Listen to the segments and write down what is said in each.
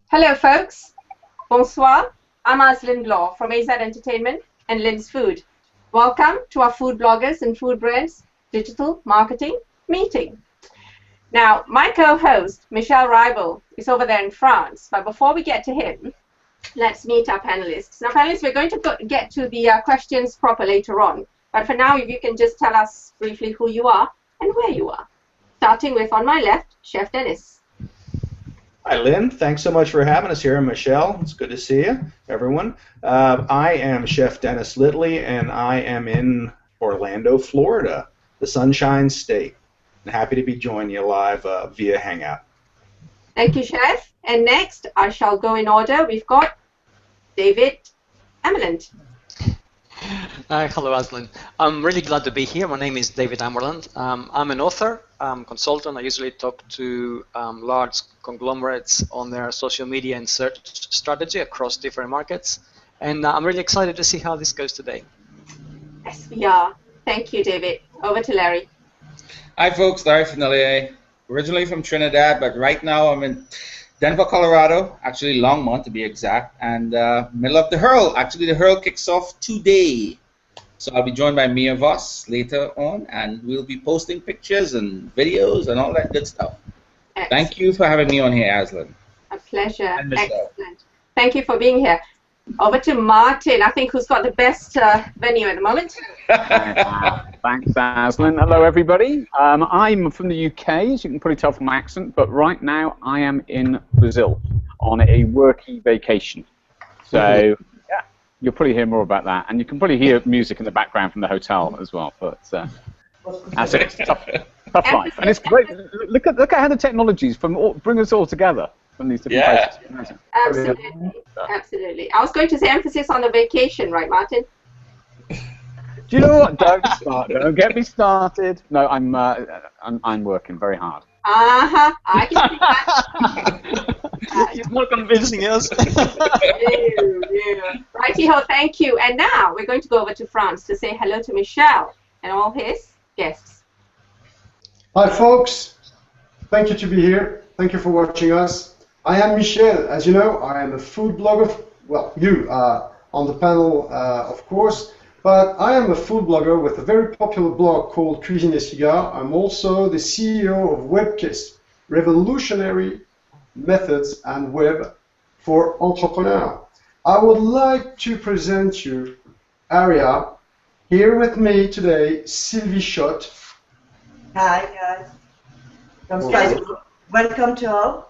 Hello, folks. Bonsoir. I'm Azlin Bloor from AZ Entertainment and Lynn's Food. Welcome to our food bloggers and food brands digital marketing meeting. Now, my co-host, Michel Reibel, is over there in France. But before we get to him, let's meet our panelists. Now, panelists, we're going to get to the questions proper later on. But for now, if you can just tell us briefly who you are and where you are. Starting with, on my left, Chef Dennis. Hi, Lynn. Thanks so much for having us here. Michelle, it's good to see you, everyone. I am Chef Dennis Littley, and I am in Orlando, Florida, the Sunshine State. And happy to be joining you live via Hangout. Thank you, Chef. And next, I shall go in order. We've got David Amerland. Hello, Azlin. I'm really glad to be here. My name is David Amerland. I'm an author, consultant. I usually talk to large conglomerates on their social media and search strategy across different markets. And I'm really excited to see how this goes today. Yes, we are. Thank you, David. Over to Larry. Hi, folks. Larry Finellier. Originally from Trinidad, but right now I'm in Denver, Colorado, actually Longmont to be exact, and middle of the Hurl. Actually, the Hurl kicks off today. So I'll be joined by Mia Voss later on, and we'll be posting pictures and videos and all that good stuff. Excellent. Thank you for having me on here, Azlin. A pleasure. Excellent. Thank you for being here. Over to Martin, I think, who's got the best venue at the moment. Thanks, Azlin. Hello, everybody. I'm from the UK, as you can probably tell from my accent, but right now I am in Brazil on a worky vacation. So, yeah, you'll probably hear more about that. And you can probably hear music in the background from the hotel as well. But that's it. It's tough life. And it's great. Look at how the technologies bring us all together. From these different places. Absolutely, absolutely. I was going to say emphasis on the vacation, right, Martin? Do you know what? Don't get me started. No, I'm working very hard. I can see that. He's not convincing us. Righty-ho, thank you. And now we're going to go over to France to say hello to Michel and all his guests. Hi, folks. Thank you to be here. Thank you for watching us. I am Michel. As you know, I am a food blogger. Well, you are on the panel, of course. But I am a food blogger with a very popular blog called Cuisine et Cigares. I'm also the CEO of WEBKISS, Revolutionary Methods and Web for Entrepreneurs. I would like to present you Aria. Here with me today, Sylvie Schott. Hi, guys. Welcome to all.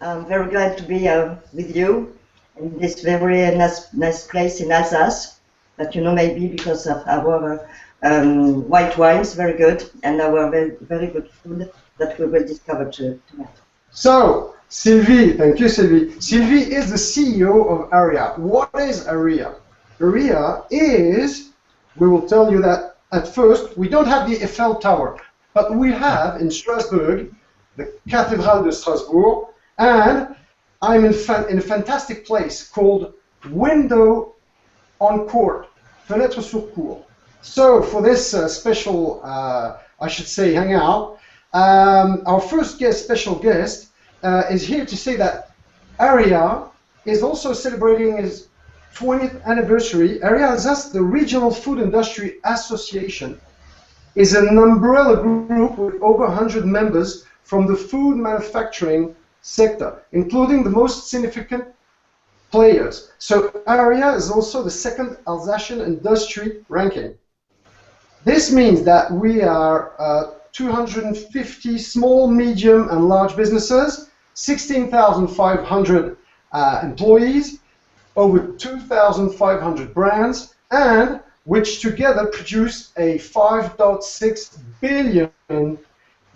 I'm very glad to be with you in this very nice place in Alsace, that you know maybe because of our white wines, very good, and our very good food that we will discover tonight. So, Sylvie, thank you, Sylvie. Sylvie is the CEO of Aria. What is Aria? Aria is, we will tell you that at first, we don't have the Eiffel Tower, but we have in Strasbourg, the Cathedral de Strasbourg, and I'm in a fantastic place called Window on Court, Fenêtre sur Cour. So for this special, I should say, hangout, our first special guest, is here to say that Aria is also celebrating its 20th anniversary. Aria Alsace, the Regional Food Industry Association, is an umbrella group with over 100 members from the food manufacturing sector, including the most significant players. So Aria is also the second Alsatian industry ranking. This means that we are 250 small, medium, and large businesses, 16,500 employees, over 2,500 brands, and which together produce a 5.6 billion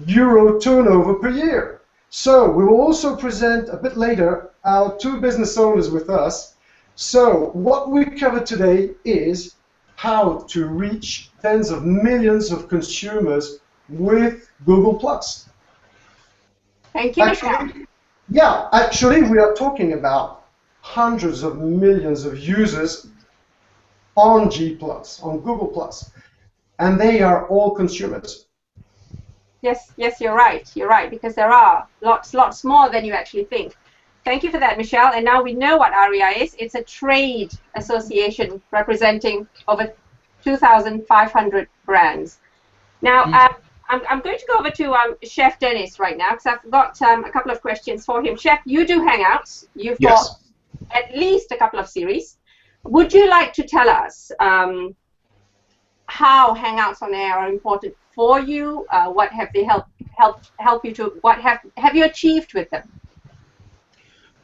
euro turnover per year. So we will also present a bit later our two business owners with us. So what we cover today is how to reach tens of millions of consumers with Google+. Thank you, Michel. Yeah, actually we are talking about hundreds of millions of users on G+, on Google+, and they are all consumers. Yes, you're right, because there are lots more than you actually think. Thank you for that, Michelle. And now we know what ARIA is. It's a trade association representing over 2,500 brands. Now, I'm going to go over to Chef Dennis right now because I've got a couple of questions for him. Chef, you do Hangouts. You've got at least a couple of series. Would you like to tell us how Hangouts on Air are important for you? What have they help you to? What have you achieved with them?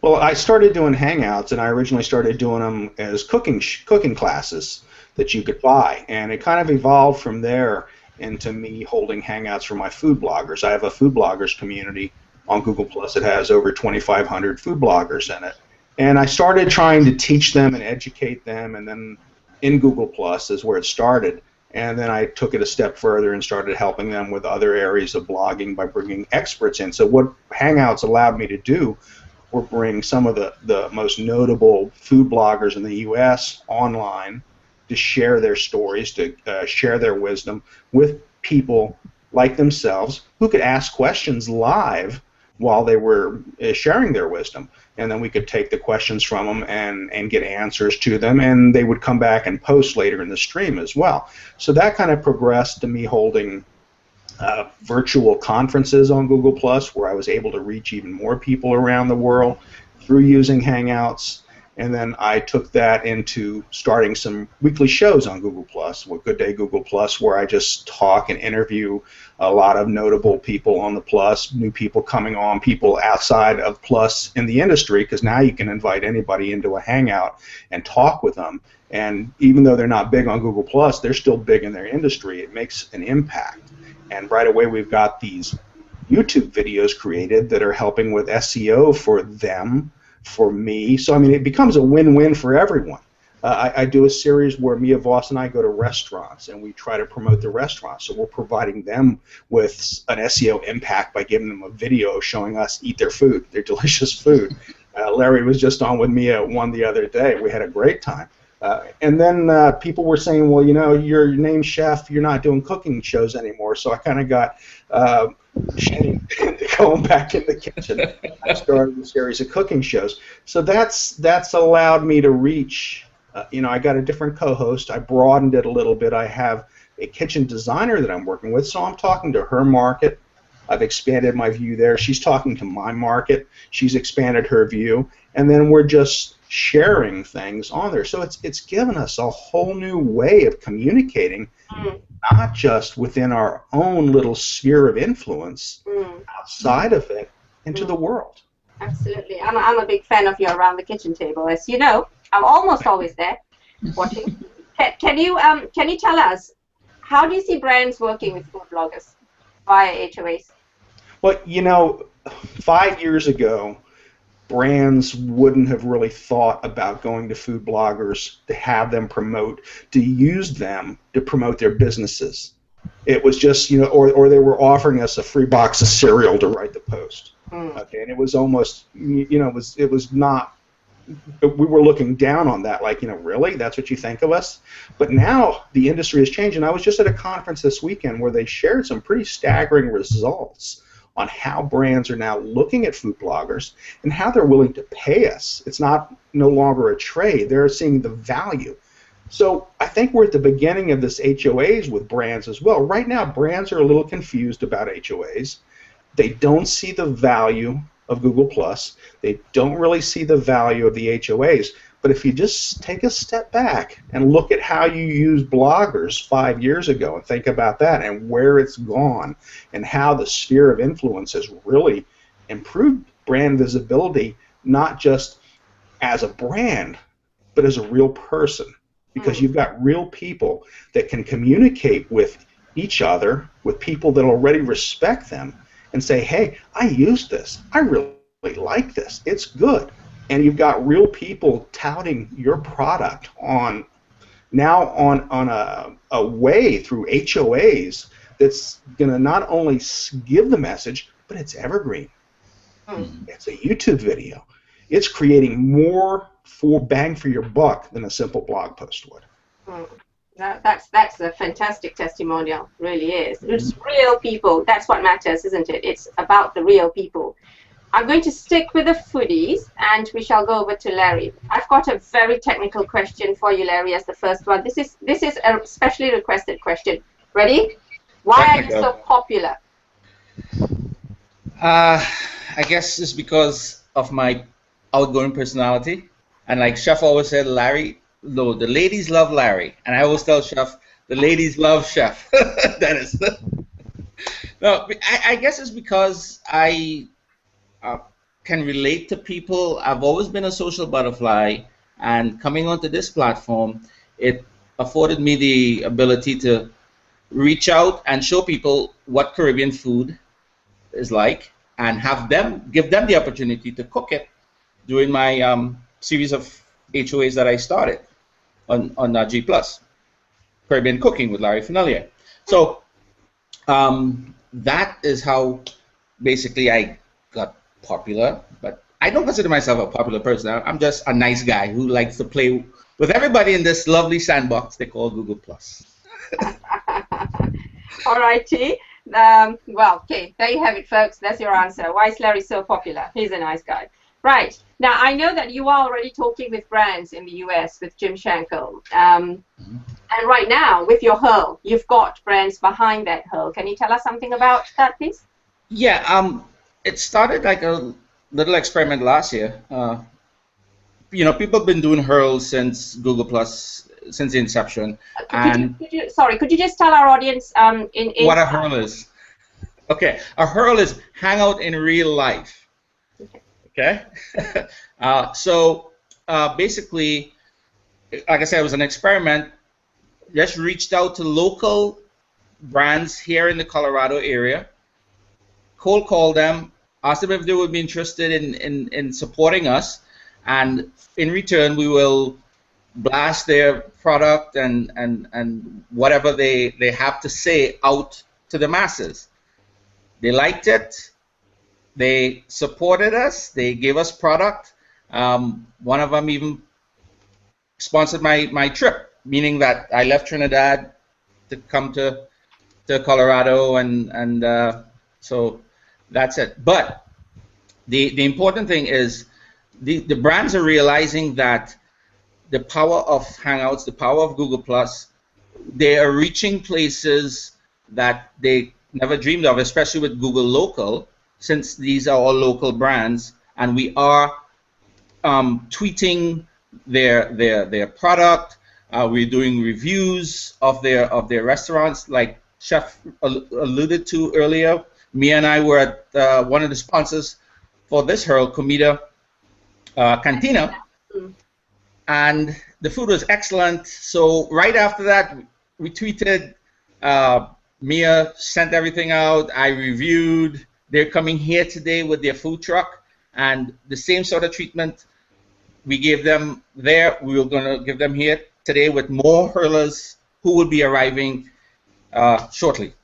Well, I started doing Hangouts, and I originally started doing them as cooking classes that you could buy, and it kind of evolved from there into me holding Hangouts for my food bloggers. I have a food bloggers community on Google+. It has over 2,500 food bloggers in it. And I started trying to teach them and educate them, and then in Google+ is where it started. And then I took it a step further and started helping them with other areas of blogging by bringing experts in. So what Hangouts allowed me to do were bring some of the most notable food bloggers in the U.S. online to share their stories, to share their wisdom with people like themselves who could ask questions live while they were sharing their wisdom. And then we could take the questions from them and get answers to them, and they would come back and post later in the stream as well. So that kind of progressed to me holding virtual conferences on Google+, where I was able to reach even more people around the world through using Hangouts. And then I took that into starting some weekly shows on Google+, with Good Day Google+, where I just talk and interview a lot of notable people on the Plus, new people coming on, people outside of Plus in the industry, because now you can invite anybody into a Hangout and talk with them. And even though they're not big on Google+, they're still big in their industry. It makes an impact. And right away we've got these YouTube videos created that are helping with SEO for them, for me. So I mean, it becomes a win-win for everyone. I do a series where Mia Voss and I go to restaurants and we try to promote the restaurants. So we're providing them with an SEO impact by giving them a video showing us eat their food, their delicious food. Larry was just on with Mia one the other day. We had a great time. And then people were saying, well, you know, your name's Chef, you're not doing cooking shows anymore. So I kind of got shamed into going back in the kitchen. I started a series of cooking shows. So that's allowed me to reach, you know, I got a different co-host. I broadened it a little bit. I have a kitchen designer that I'm working with, so I'm talking to her market. I've expanded my view there. She's talking to my market. She's expanded her view. And then we're just sharing things on there. So it's given us a whole new way of communicating, not just within our own little sphere of influence, outside of it, into the world. Absolutely. I'm a big fan of you around the kitchen table. As you know, I'm almost always there watching. Can you tell us, how do you see brands working with food bloggers via HOAs? Well, you know, 5 years ago, brands wouldn't have really thought about going to food bloggers to have them promote, to use them to promote their businesses. It was just, you know, or they were offering us a free box of cereal to write the post. Okay, and it was almost, you know, it was not, we were looking down on that, like, you know, really? That's what you think of us? But now the industry has changed, and I was just at a conference this weekend where they shared some pretty staggering results on how brands are now looking at food bloggers and how they're willing to pay us. It's no longer a trade. They're seeing the value. So I think we're at the beginning of this HOAs with brands as well. Right now, brands are a little confused about HOAs. They don't see the value of Google+. They don't really see the value of the HOAs. But if you just take a step back and look at how you used bloggers 5 years ago and think about that and where it's gone and how the sphere of influence has really improved brand visibility, not just as a brand, but as a real person. Because you've got real people that can communicate with each other, with people that already respect them, and say, hey, I use this. I really like this. It's good. And you've got real people touting your product on a way through HOAs that's going to not only give the message, but it's evergreen. It's a YouTube video. It's creating more bang for your buck than a simple blog post would. That's a fantastic testimonial, really is. It's real people. That's what matters, isn't it? It's about the real people. I'm going to stick with the foodies, and we shall go over to Larry. I've got a very technical question for you, Larry, as the first one. This is a specially requested question. Ready? Why are you so popular? I guess it's because of my outgoing personality. And like Chef always said, Larry, no, the ladies love Larry. And I always tell Chef, the ladies love Chef. Dennis. No, I guess it's because I can relate to people. I've always been a social butterfly. And coming onto this platform, it afforded me the ability to reach out and show people what Caribbean food is like, and have them give them the opportunity to cook it during my series of HOAs that I started on G+, Caribbean Cooking with Larry Fenellier. So that is how basically I got popular. But I don't consider myself a popular person. I'm just a nice guy who likes to play with everybody in this lovely sandbox they call Google+. All righty. Well, okay, there you have it, folks. That's your answer. Why is Larry so popular? He's a nice guy. Right. Now, I know that you are already talking with brands in the US with Jim Shankle. And right now, with your Hurl, you've got brands behind that Hurl. Can you tell us something about that, please? Yeah, it started like a little experiment last year. You know, people have been doing Hurls since Google+, since the inception. Could you just tell our audience in what a Hurl is? Okay, a Hurl is hangout in real life. Okay, so basically, like I said, it was an experiment. Just reached out to local brands here in the Colorado area, cold called them, asked them if they would be interested in supporting us, and in return we will blast their product and whatever they have to say out to the masses. They liked it. They supported us. They gave us product. One of them even sponsored my trip, meaning that I left Trinidad to come to Colorado, and so that's it. But the important thing is the brands are realizing that the power of Hangouts, the power of Google+, they are reaching places that they never dreamed of, especially with Google Local, since these are all local brands, and we are tweeting their product. We're doing reviews of their restaurants, like Chef alluded to earlier. Mia and I were at one of the sponsors for this Hurl, Comida Cantina. And the food was excellent. So right after that, we tweeted. Mia sent everything out. I reviewed. They're coming here today with their food truck, and the same sort of treatment we gave them there, we were going to give them here today with more hurlers who will be arriving shortly.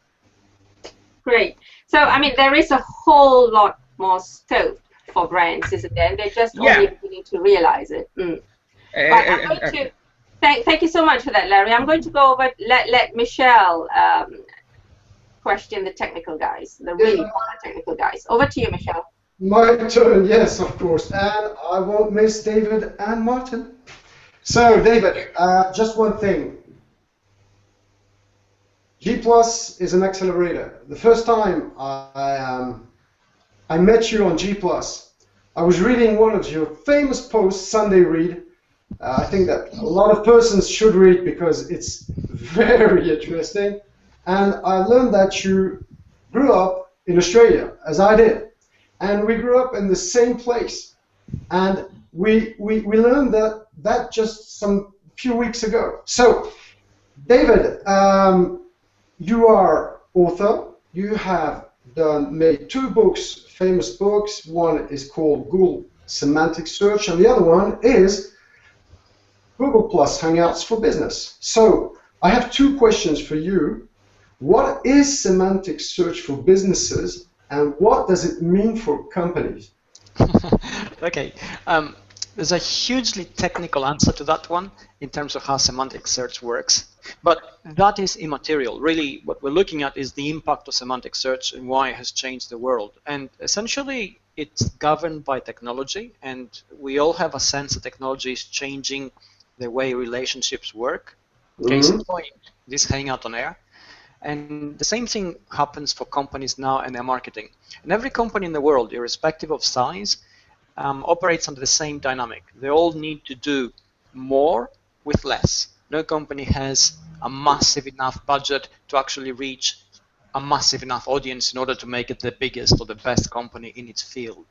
Great. So, I mean, there is a whole lot more scope for brands, isn't there? And they're just only beginning to realize it. Thank you so much for that, Larry. I'm going to go over, let Michel question the technical guys, the really technical guys. Over to you, Michel. My turn, yes, of course. And I won't miss David and Martin. So, David, just one thing. G+ is an accelerator. The first time I met you on G+, I was reading one of your famous posts, Sunday Read. I think that a lot of persons should read because it's very interesting. And I learned that you grew up in Australia, as I did. And we grew up in the same place. And we learned that just some few weeks ago. So, David, you are author. You have made 2 books, famous books. One is called Google Semantic Search, and the other one is Google Plus Hangouts for Business. So I have 2 questions for you. What is semantic search for businesses, and what does it mean for companies? Okay. There's a hugely technical answer to that one in terms of how semantic search works. But that is immaterial. Really, what we're looking at is the impact of semantic search and why it has changed the world. And essentially, it's governed by technology, and we all have a sense that technology is changing the way relationships work. Case in point, this Hangout on Air. And the same thing happens for companies now and their marketing. And every company in the world, irrespective of size, operates under the same dynamic. They all need to do more with less. No company has a massive enough budget to actually reach a massive enough audience in order to make it the biggest or the best company in its field.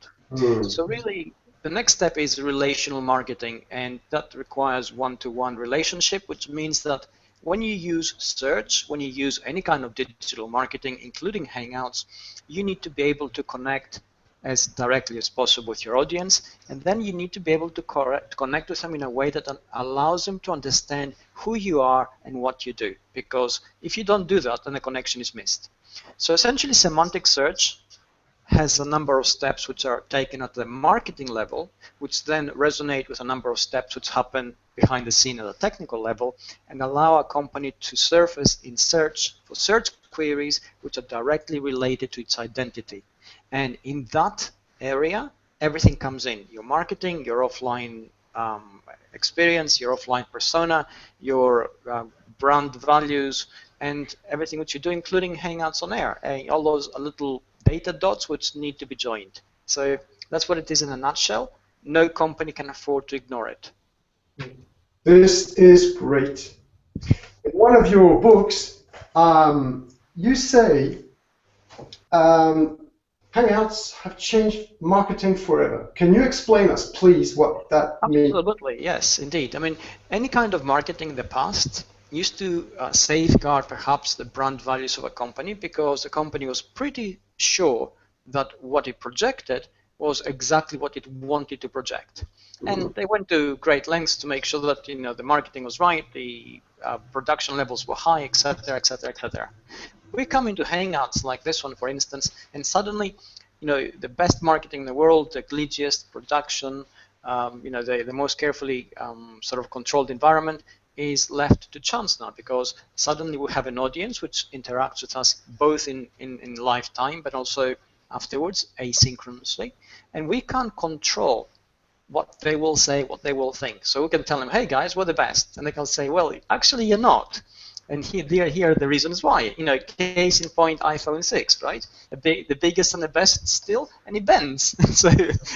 So really, the next step is relational marketing, and that requires one-to-one relationship, which means that when you use search, when you use any kind of digital marketing, including Hangouts, you need to be able to connect as directly as possible with your audience, and then you need to be able to connect with them in a way that allows them to understand who you are and what you do, because if you don't do that, then the connection is missed. So essentially, semantic search has a number of steps which are taken at the marketing level, which then resonate with a number of steps which happen behind the scene at a technical level, and allow a company to surface in search for search queries which are directly related to its identity. And in that area, everything comes in. Your marketing, your offline experience, your offline persona, your brand values, and everything which you do, including Hangouts on Air, all those little data dots which need to be joined. So that's what it is in a nutshell. No company can afford to ignore it. This is great. In one of your books, you say Hangouts have changed marketing forever. Can you explain us, please, what that means? Absolutely, yes, indeed. I mean, any kind of marketing in the past used to safeguard perhaps the brand values of a company, because the company was pretty sure that what it projected was exactly what it wanted to project. And they went to great lengths to make sure that the marketing was right, the production levels were high, etc., etc., etc. We come into Hangouts like this one, for instance, and suddenly, the best marketing in the world, the glitchiest production, the most carefully sort of controlled environment is left to chance now, because suddenly we have an audience which interacts with us both in lifetime, but also afterwards, asynchronously, and we can't control what they will say, what they will think. So we can tell them, hey guys, we're the best, and they can say, well, actually you're not. And here are the reasons why. Case in point, iPhone 6, right? The biggest and the best still, and it bends. So,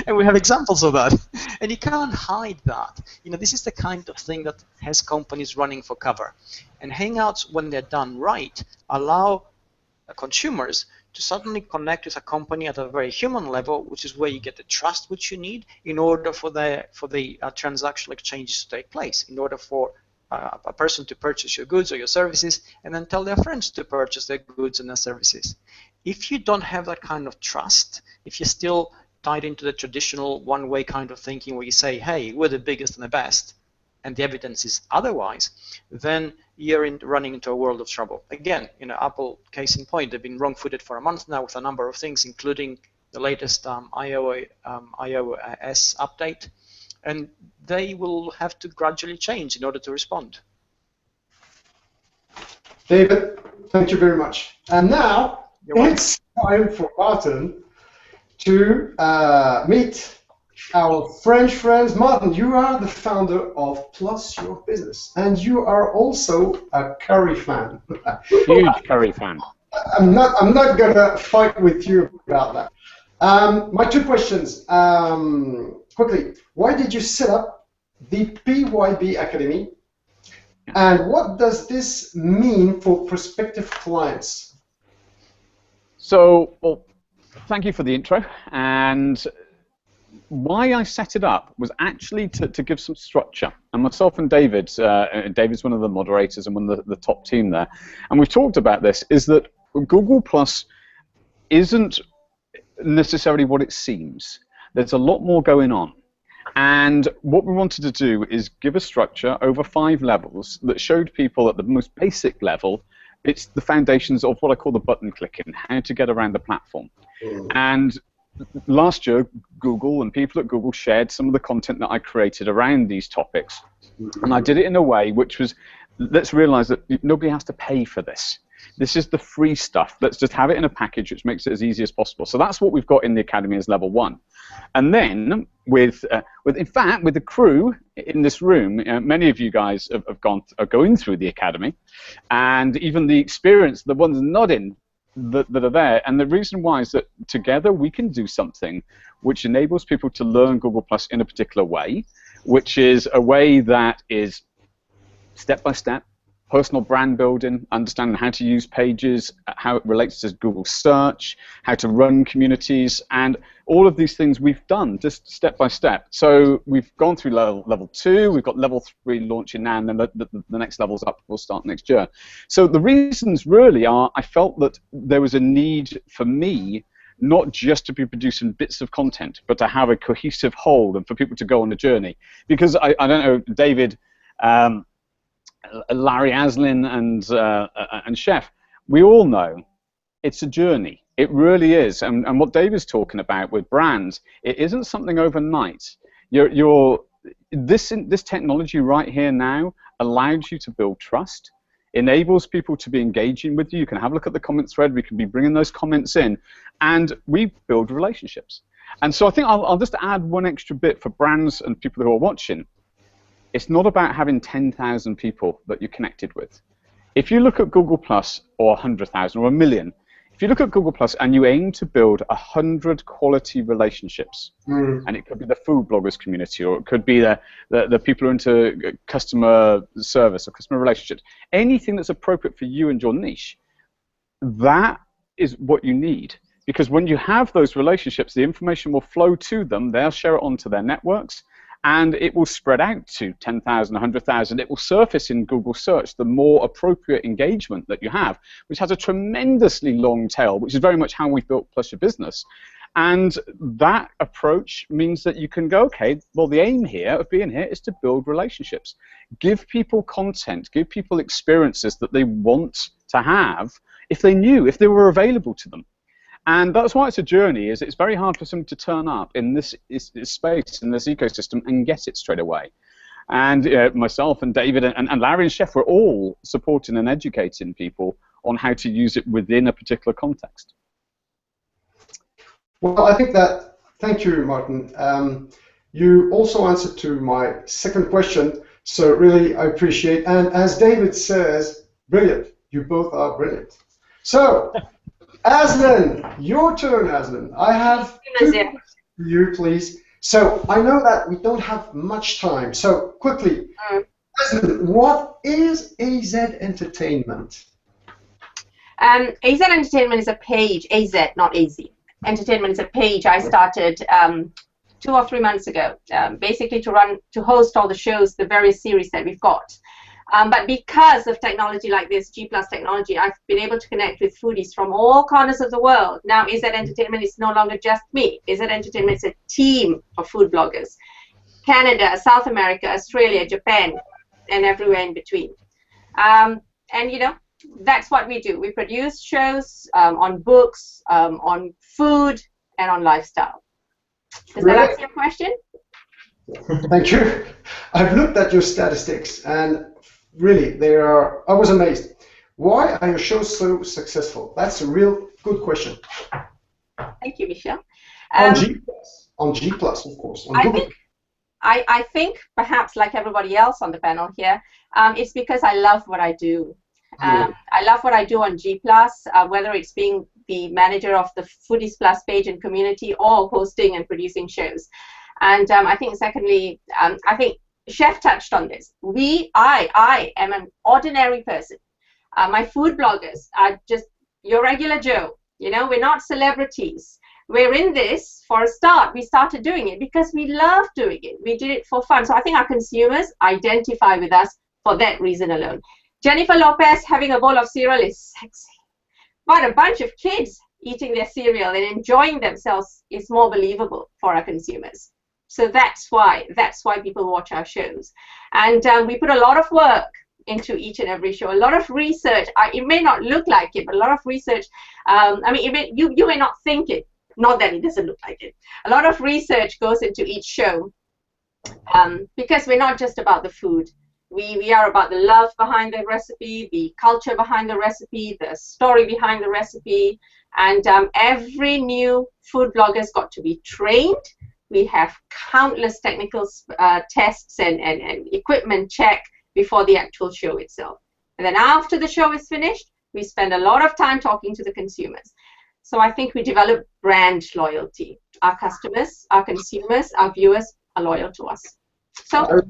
and we have examples of that. And you can't hide that. This is the kind of thing that has companies running for cover. And Hangouts, when they're done right, allow consumers to suddenly connect with a company at a very human level, which is where you get the trust which you need in order for the transactional exchanges to take place, in order for a person to purchase your goods or your services and then tell their friends to purchase their goods and their services. If you don't have that kind of trust, if you're still tied into the traditional one-way kind of thinking where you say, hey, we're the biggest and the best, and the evidence is otherwise, then you're running into a world of trouble. Again, Apple, case in point, they've been wrong-footed for a month now with a number of things, including the latest iOS update, and they will have to gradually change in order to respond. David, thank you very much. And now it's time for Martin to meet our French friends. Martin, you are the founder of Plus Your Business, and you are also a curry fan. Huge curry fan. I'm not gonna fight with you about that. My two questions. Quickly, why did you set up the PYB Academy, and what does this mean for prospective clients? So, well, thank you for the intro. And why I set it up was actually to give some structure. And myself and David, David's one of the moderators and one of the top team there, and we've talked about this, is that Google Plus isn't necessarily what it seems. There's a lot more going on. And what we wanted to do is give a structure over 5 levels that showed people at the most basic level, it's the foundations of what I call the button clicking, how to get around the platform. And last year, Google and people at Google shared some of the content that I created around these topics. And I did it in a way which was, let's realize that nobody has to pay for this. This is the free stuff. Let's just have it in a package which makes it as easy as possible. So that's what we've got in the Academy as level 1. And then in fact, with the crew in this room, many of you guys are going through the Academy, and even the experienced, the ones not in, that are there. And the reason why is that together we can do something which enables people to learn Google Plus in a particular way, which is a way that is step-by-step, personal brand building, understanding how to use pages, how it relates to Google search, how to run communities, and all of these things we've done just step by step. So we've gone through level 2, we've got level 3 launching now, and then the next level's up, we'll start next year. So the reasons really are, I felt that there was a need for me not just to be producing bits of content, but to have a cohesive whole and for people to go on a journey. Because I don't know, David, Larry, Azlin, and Chef, we all know it's a journey. It really is. And what David's talking about with brands, it isn't something overnight. This technology right here now allows you to build trust, enables people to be engaging with you. You can have a look at the comment thread. We can be bringing those comments in, and we build relationships. And so I think I'll just add one extra bit for brands and people who are watching. It's not about having 10,000 people that you're connected with. If you look at Google Plus, or 100,000, or 1 million, if you look at Google Plus and you aim to build 100 quality relationships, and it could be the food bloggers community, or it could be the people who are into customer service or customer relationships, anything that's appropriate for you and your niche, that is what you need. Because when you have those relationships, the information will flow to them, they'll share it onto their networks, and it will spread out to 10,000, 100,000. It will surface in Google search the more appropriate engagement that you have, which has a tremendously long tail, which is very much how we've built Plus Your Business. And that approach means that you can go, okay, well, the aim here of being here is to build relationships. Give people content, give people experiences that they want to have if they knew, if they were available to them. And that's why it's a journey. Is it's very hard for someone to turn up in this space, in this ecosystem, and get it straight away. And myself and David and Larry and Chef were all supporting and educating people on how to use it within a particular context. Well, I think that, thank you, Martin. You also answered to my second question, so really I appreciate. And as David says, brilliant. You both are brilliant. So. Aslan, your turn, Aslan. I have two questions for you, please. So I know that we don't have much time. So quickly, Aslan, what is AZ Entertainment? AZ Entertainment is a page. AZ, not AZ. Entertainment is a page I started 2 or 3 months ago, basically to host all the shows, the various series that we've got. But because of technology like this, G+ technology, I've been able to connect with foodies from all corners of the world. Now, AZ Entertainment is no longer just me. AZ Entertainment is a team of food bloggers. Canada, South America, Australia, Japan, and everywhere in between. And, you know, that's what we do. We produce shows on books, on food, and on lifestyle. Does that answer your question? Thank you. I've looked at your statistics, and really, I was amazed. Why are your shows so successful? That's a real good question. Thank you, Michel. On G+, of course. On I think perhaps like everybody else on the panel here, it's because I love what I do. I love what I do on G+, whether it's being the manager of the Foodies Plus page and community or hosting and producing shows. And I think secondly, I think Chef touched on this. I am an ordinary person. My food bloggers are just your regular Joe. You know, we're not celebrities. We're in this for a start. We started doing it because we love doing it. We did it for fun. So I think our consumers identify with us for that reason alone. Jennifer Lopez having a bowl of cereal is sexy. But a bunch of kids eating their cereal and enjoying themselves is more believable for our consumers. So that's why people watch our shows. And we put a lot of work into each and every show, a lot of research. It may not look like it, but a lot of research. I mean, you may not think it, not that it doesn't look like it. A lot of research goes into each show because we're not just about the food. We are about the love behind the recipe, the culture behind the recipe, the story behind the recipe, and every new food blogger's got to be trained. We have countless technical tests and equipment check before the actual show itself. And then after the show is finished, we spend a lot of time talking to the consumers. So I think we develop brand loyalty. Our customers, our consumers, our viewers are loyal to us. So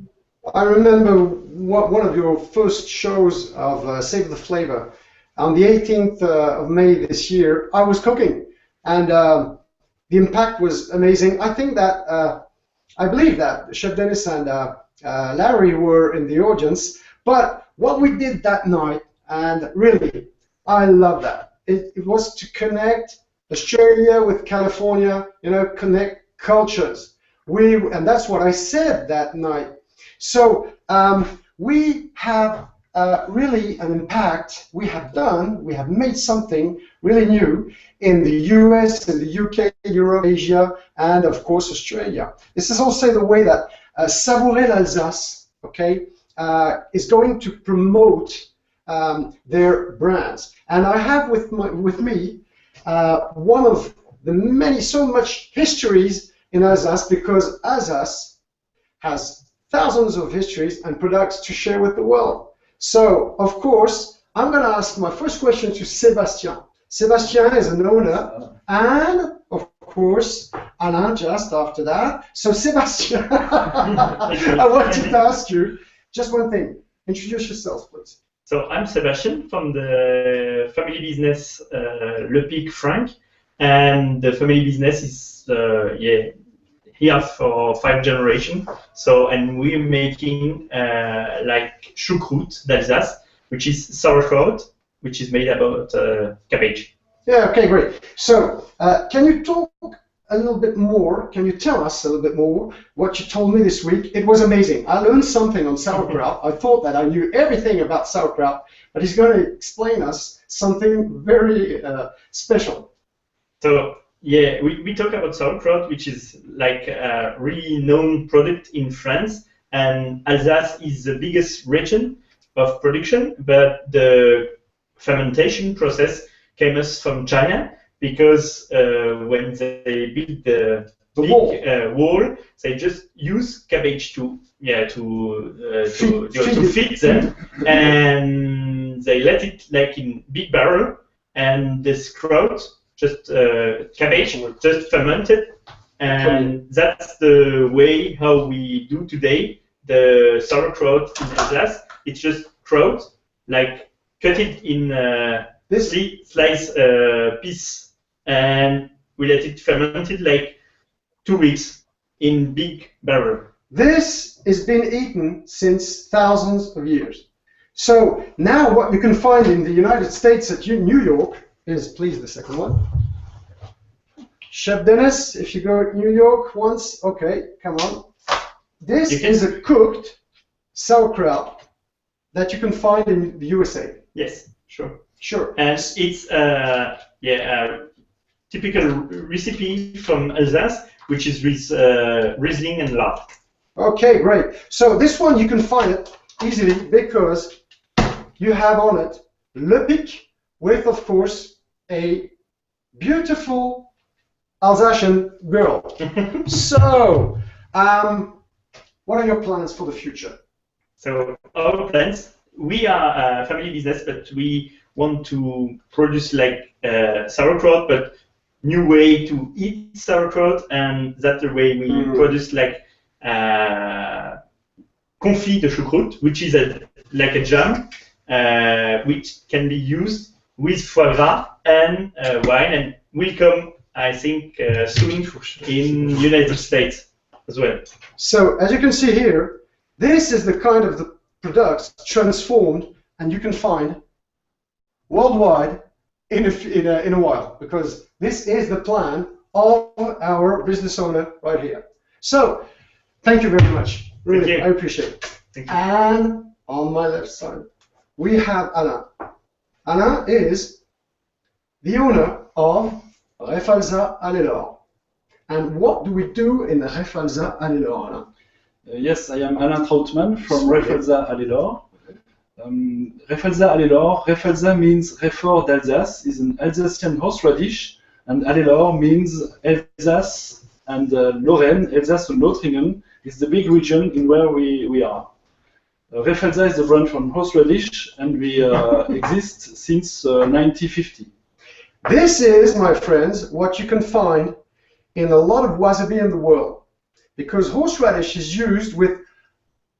I remember one of your first shows of Save the Flavor. On the 18th of May this year, I was cooking, and the impact was amazing. I think that, I believe that Chef Dennis and Larry were in the audience, but what we did that night, and really, I love that. It was to connect Australia with California, you know, connect cultures. And that's what I said that night. So we have really an impact. We have made something really new in the US, in the UK, Europe, Asia, and of course Australia. This is also the way that Savourer l'Alsace, okay, is going to promote their brands. And I have with me one of the so much histories in Alsace, because Alsace has thousands of histories and products to share with the world. So, of course, I'm going to ask my first question to Sébastien. Sébastien is an owner, and, of course, Alain just after that. So, Sébastien, I wanted to ask you just one thing. Introduce yourself, please. So, I'm Sébastien from the family business Le Pic Frank, and the family business is here for 5 generations. So, and we're making like choucroute d'Alsace, which is sauerkraut, which is made about cabbage. Yeah, okay, great. So, can you talk a little bit more? Can you tell us a little bit more what you told me this week? It was amazing. I learned something on sauerkraut. I thought that I knew everything about sauerkraut, but he's going to explain us something very special. So, yeah, we talk about sauerkraut, which is like a really known product in France, and Alsace is the biggest region of production, but the fermentation process came us from China, because when they built the big wall, they just use cabbage to feed them, and they let it like in big barrel, and this kraut, just cabbage, just fermented, and that's the way how we do today the sauerkraut in Alsace. It's just kraut, like cut it in slice piece, and we let it fermented like 2 weeks in big barrel. This has been eaten since thousands of years. So now what you can find in the United States at New York is, please, the second one. Chef Dennis, if you go to New York once, okay, come on. This is a cooked sauerkraut that you can find in the USA. Yes, sure. Sure. And it's a typical recipe from Alsace, which is with Riesling and lard. Okay, great. So this one you can find it easily because you have on it Le Pic with, of course, a beautiful Alsatian girl. So, what are your plans for the future? So our plans, we are a family business, but we want to produce like sauerkraut, but new way to eat sauerkraut, and that's the way we produce like confit de choucroute, which is like a jam, which can be used with foie gras and wine, and will come, I think, soon in United States as well. So, as you can see here, this is the kind of the products transformed, and you can find worldwide in a while, because this is the plan of our business owner right here. So, thank you very much. Really, I appreciate it. Thank you. And on my left side, we have Alain. Alain is the owner of Refalsa Allelor. And what do we do in Refalsa Allelor, Alain? Yes, I am Alain Trautmann from Refelza Allelor. Refelza Allelor, Refelza means Réfort d'Alsace, is an Alsatian horseradish, and Allelor means Alsace and Lorraine, Alsace and Lothringen, is the big region in where we are. Refelza is the brand from horseradish, and we exist since 1950. This is, my friends, what you can find in a lot of wasabi in the world, because horseradish is used with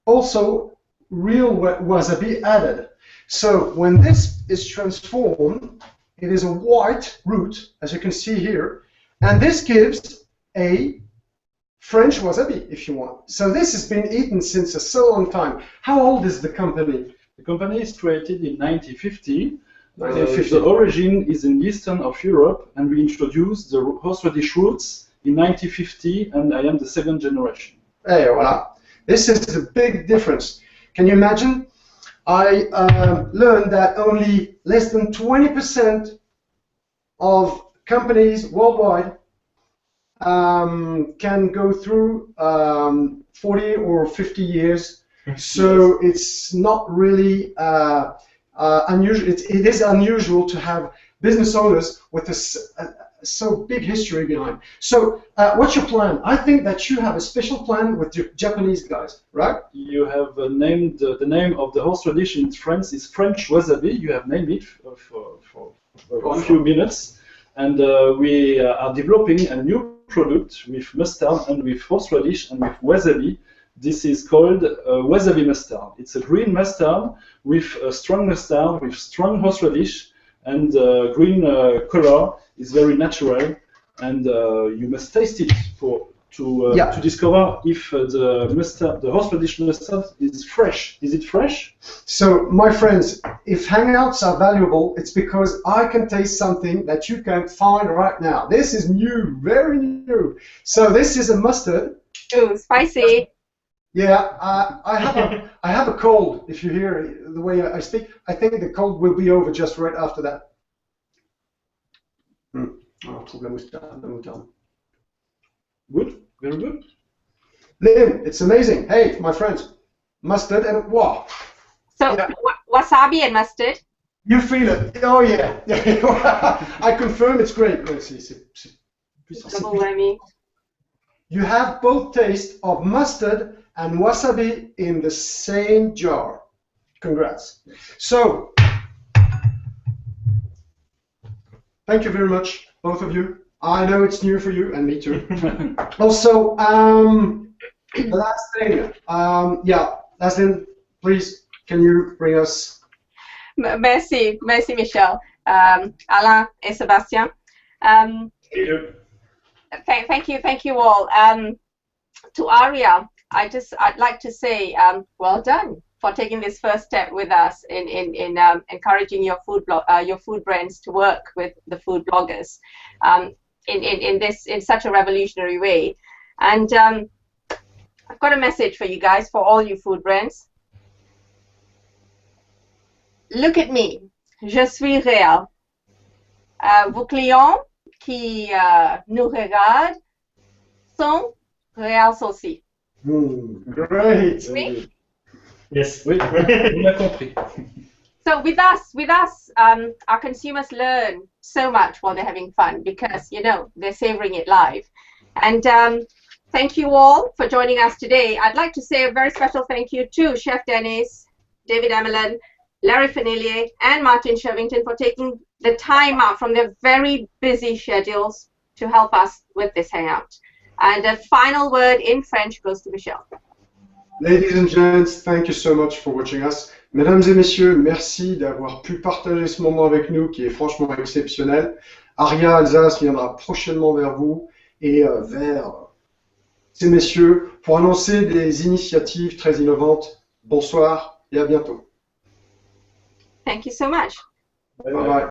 also real wasabi added. So when this is transformed, it is a white root, as you can see here, and this gives a French wasabi, if you want. So this has been eaten since a so long time. How old is the company? The company is created in 1950. The origin is in eastern of Europe, and we introduced the horseradish roots in 1950, and I am the second generation. Hey, voilà. This is the big difference. Can you imagine? I learned that only less than 20% of companies worldwide can go through 40 or 50 years. So it's not really unusual. It is unusual to have business owners with a so big history behind. So what's your plan? I think that you have a special plan with your Japanese guys, right? You have named the name of the horseradish in France is French wasabi. You have named it for a few minutes. And we are developing a new product with mustard and with horseradish and with wasabi. This is called wasabi mustard. It's a green mustard with a strong mustard, with strong horseradish, and green color is very natural. And you must taste it to discover if the horseradish mustard is fresh. Is it fresh? So, my friends, if hangouts are valuable, it's because I can taste something that you can't find right now. This is new, very new. So this is a mustard. Ooh, spicy. Yeah, I have a cold. If you hear the way I speak, I think the cold will be over just right after that. Good, very good. Liam, it's amazing. Hey, my friends, mustard and wow. So wasabi and mustard. You feel it? Oh yeah. I confirm it's great. Double whammy. You have both taste of mustard and wasabi in the same jar. Congrats. So, thank you very much, both of you. I know it's new for you, and me too. Also, the last thing, Azlin, please, can you bring us? Merci, Michel. Alain et Sébastien. Thank you all. To Aria, I'd like to say well done for taking this first step with us in encouraging your food brands to work with the food bloggers in such a revolutionary way. And I've got a message for you guys, for all you food brands. Look at me, je suis réel. Vos clients qui nous regardent sont réels aussi. Great. Oui? Yes. Oui, on a compris. So with us, our consumers learn so much while they're having fun because, you know, they're savoring it live. And thank you all for joining us today. I'd like to say a very special thank you to Chef Dennis, David Amelin, Larry Fanillier, and Martin Shervington for taking the time out from their very busy schedules to help us with this hangout. And the final word in French goes to Michel. Ladies and gents, thank you so much for watching us. Mesdames et messieurs, merci d'avoir pu partager ce moment avec nous qui est franchement exceptionnel. Aria Alsace viendra prochainement vers vous et vers ces messieurs pour annoncer des initiatives très innovantes. Bonsoir et à bientôt. Thank you so much. Bye bye.